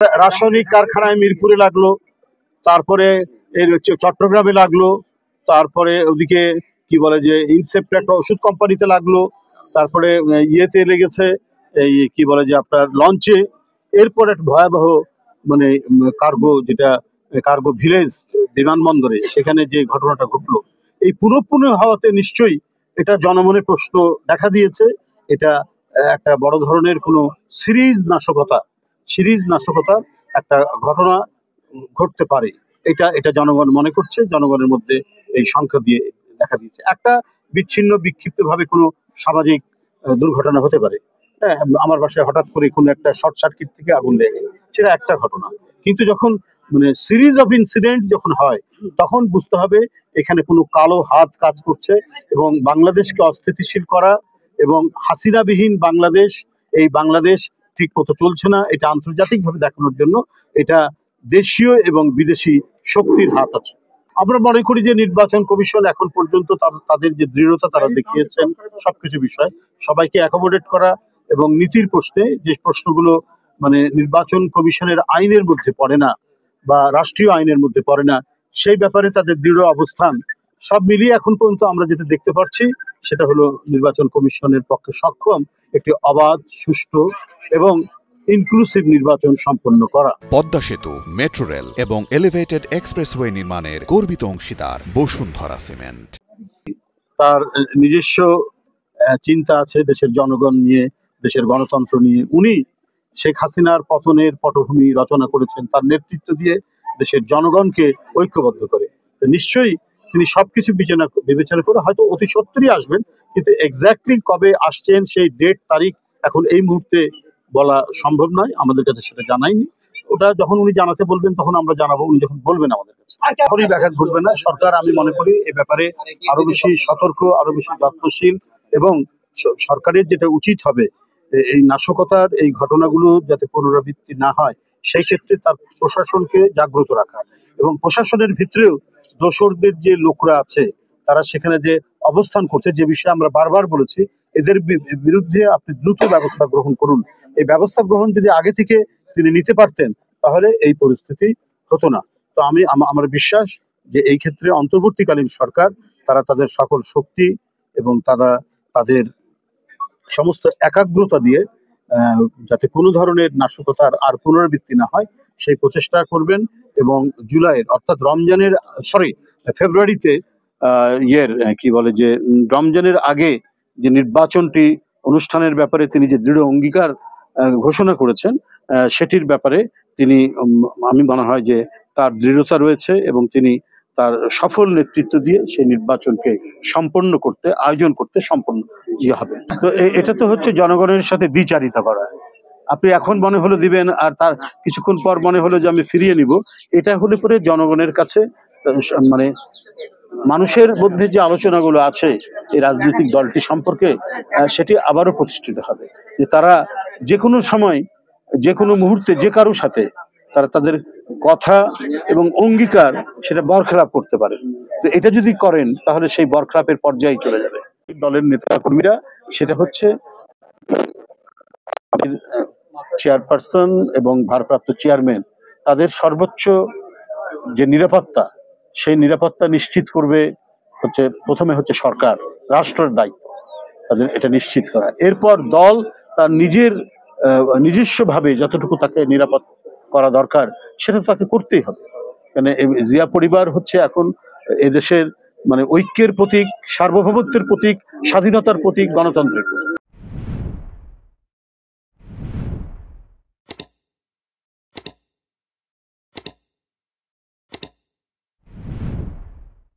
রাসায়নিক কারখানায় মিরপুরে লাগলো, তারপরে এর চট্টগ্রামে লাগলো, তারপরে ওদিকে কি বলে যে ইনসেপ্ট একটা ওষুধ কোম্পানিতে লাগলো, তারপরে ইয়েতে লেগেছে এই কি বলে যে আপনার লঞ্চে, এরপর একটা ভয়াবহ মানে কার্গো যেটা কার্গো ভিলেজ বিমানবন্দরে সেখানে যে ঘটনাটা ঘটলো, এই পুনঃ হওয়াতে নিশ্চয়ই এটা জনমনে প্রশ্ন দেখা দিয়েছে। এটা একটা বড় ধরনের কোনো সিরিজ নাশকতার একটা ঘটনা ঘটতে পারে, এটা জনগণ মনে করছে। জনগণের মধ্যে এই সংখ্যা দিয়ে দেখা দিয়েছে একটা বিচ্ছিন্ন বিক্ষিপ্ত ভাবে কোনো সামাজিক দুর্ঘটনা হতে পারে। হ্যাঁ, আমার বাসায় হঠাৎ করে কোনো একটা শর্ট সার্কিট থেকে আগুন লেগে গেল, সেটা একটা ঘটনা। কিন্তু যখন মানে সিরিজ অফ ইনসিডেন্ট যখন হয়, তখন বুঝতে হবে এখানে কোনো কালো হাত কাজ করছে এবং বাংলাদেশকে অস্থিতিশীল করা এবং হাসিনাবিহীন বাংলাদেশ, এই বাংলাদেশ ঠিক মতো চলছে না, এটা আন্তর্জাতিকভাবে দেখানোর জন্য এটা দেশীয় এবং বিদেশি শক্তির হাত আছে। আমরা মনে করি যে নির্বাচন কমিশন এখন পর্যন্ত তাদের যে দৃঢ়তা তারা দেখিয়েছেন সবকিছু বিষয়, সবাইকে অ্যাকোমোডেট করা এবং নীতির প্রশ্নে যে প্রশ্নগুলো মানে নির্বাচন কমিশনের আইনের মধ্যে পড়ে না বা রাষ্ট্রীয় আইনের মধ্যে পড়ে না, সেই ব্যাপারে তাদের দৃঢ় অবস্থান, সব মিলিয়ে এখন পর্যন্ত আমরা যেটা দেখতে পাচ্ছি সেটা হলো নির্বাচন কমিশনের পক্ষে সক্ষম একটি অবাধ, সুষ্ঠু এবং ইনক্লুসিভ নির্বাচন সম্পন্ন করা। পদ্মা সেতু, মেট্রো রেল এবং এলিভেটেড এক্সপ্রেসওয়ে নির্মাণের গর্বিত অংশীদার বসুন্ধরা সিমেন্ট। তার নিজস্ব চিন্তা আছে দেশের জনগণ নিয়ে, দেশের গণতন্ত্র নিয়ে। উনি শেখ হাসিনার পতনের পটভূমি রচনা করেছেন তার নেতৃত্ব দিয়ে দেশের জনগণকে ঐক্যবদ্ধ করে। নিশ্চয়ই তিনি সবকিছু বিবেচনা করে হয়তো অতি সত্তরই আসবেন, কিন্তু এক্স্যাক্টলি কবে আসছেন সেই ডেট তারিখ এখন এই মুহূর্তে বলা সম্ভব নয়, আমাদের কাছে সেটা জানাইনি। ওটা যখন উনি জানাতে বলবেন তখন আমরা জানাবো, উনি যখন বলবেন আমাদের কাছে তখনই ব্যাঘাত ঘটবে না। সরকার আমি মনে করি এ ব্যাপারে আরো বেশি সতর্ক, আরো বেশি যত্নশীল এবং সরকারের যেটা উচিত হবে এই নাশকতার এই ঘটনাগুলো যাতে পুনরাবৃত্তি না হয় সেই ক্ষেত্রে তার প্রশাসনকে জাগ্রত রাখা এবং প্রশাসনের ভিতরেও দোসরদের যে লোকরা আছে তারা সেখানে যে অবস্থান করছে, যে বিষয়ে আমরা বারবার বলেছি, এদের বিরুদ্ধে আপনি দ্রুত ব্যবস্থা গ্রহণ করুন। এই ব্যবস্থা গ্রহণ যদি আগে থেকে তিনি নিতে পারতেন তাহলে এই পরিস্থিতি হতো না। তো আমার বিশ্বাস যে এই ক্ষেত্রে অন্তর্বর্তীকালীন সরকার তারা তাদের সকল শক্তি এবং তারা তাদের সমস্ত একাগ্রতা দিয়ে যাতে কোনো ধরনের নাশকতার আর পুনরাবৃত্তি না হয় সেই প্রচেষ্টা করবেন এবং জুলাইয়ের অর্থাৎ ফেব্রুয়ারিতে কি বলে যে রমজানের আগে যে নির্বাচনটি অনুষ্ঠানের ব্যাপারে তিনি যে দৃঢ় অঙ্গীকার ঘোষণা করেছেন সেটির ব্যাপারে তিনি আমি মনে হয় যে তার দৃঢ়তা রয়েছে এবং তিনি তার সফল নেতৃত্ব দিয়ে সেই নির্বাচনকে সম্পন্ন করতে, আয়োজন করতে সম্পন্ন হবে। তো এটা তো হচ্ছে জনগণের সাথে দ্বিচারিতা করা। আপনি এখন মনে হলো দিবেন আর তার কিছুক্ষণ পর মনে হলো যে আমি ফিরিয়ে নিব, এটা হলে পরে জনগণের কাছে মানে মানুষের মধ্যে যে আলোচনাগুলো আছে এই রাজনৈতিক দলটি সম্পর্কে সেটি আবারও প্রতিষ্ঠিত হবে যে তারা যে কোনো সময় যে কোনো মুহূর্তে যে কারোর সাথে তারা তাদের কথা এবং অঙ্গীকার সেটা বরখেলাপ করতে পারে। তো এটা যদি করেন তাহলে সেই বরখেলাপের পর্যায়ে চলে যাবে। দলের নেতা কর্মীরা সেটা হচ্ছে চেয়ারপারসন এবং ভারপ্রাপ্ত চেয়ারম্যান তাদের সর্বোচ্চ যে নিরাপত্তা সেই নিরাপত্তা নিশ্চিত করবে হচ্ছে প্রথমে হচ্ছে সরকার, রাষ্ট্রের দায়িত্ব তাদের এটা নিশ্চিত করা। এরপর দল তার নিজস্বভাবে যতটুকু তাকে নিরাপদ করা দরকার সেটা তাকে করতেই হবে। মানে জিয়া পরিবার হচ্ছে এখন এদেশের মানে ঐক্যের প্রতীক, সার্বভৌমত্বের প্রতীক, স্বাধীনতার প্রতীক, গণতন্ত্রের প্রতীক।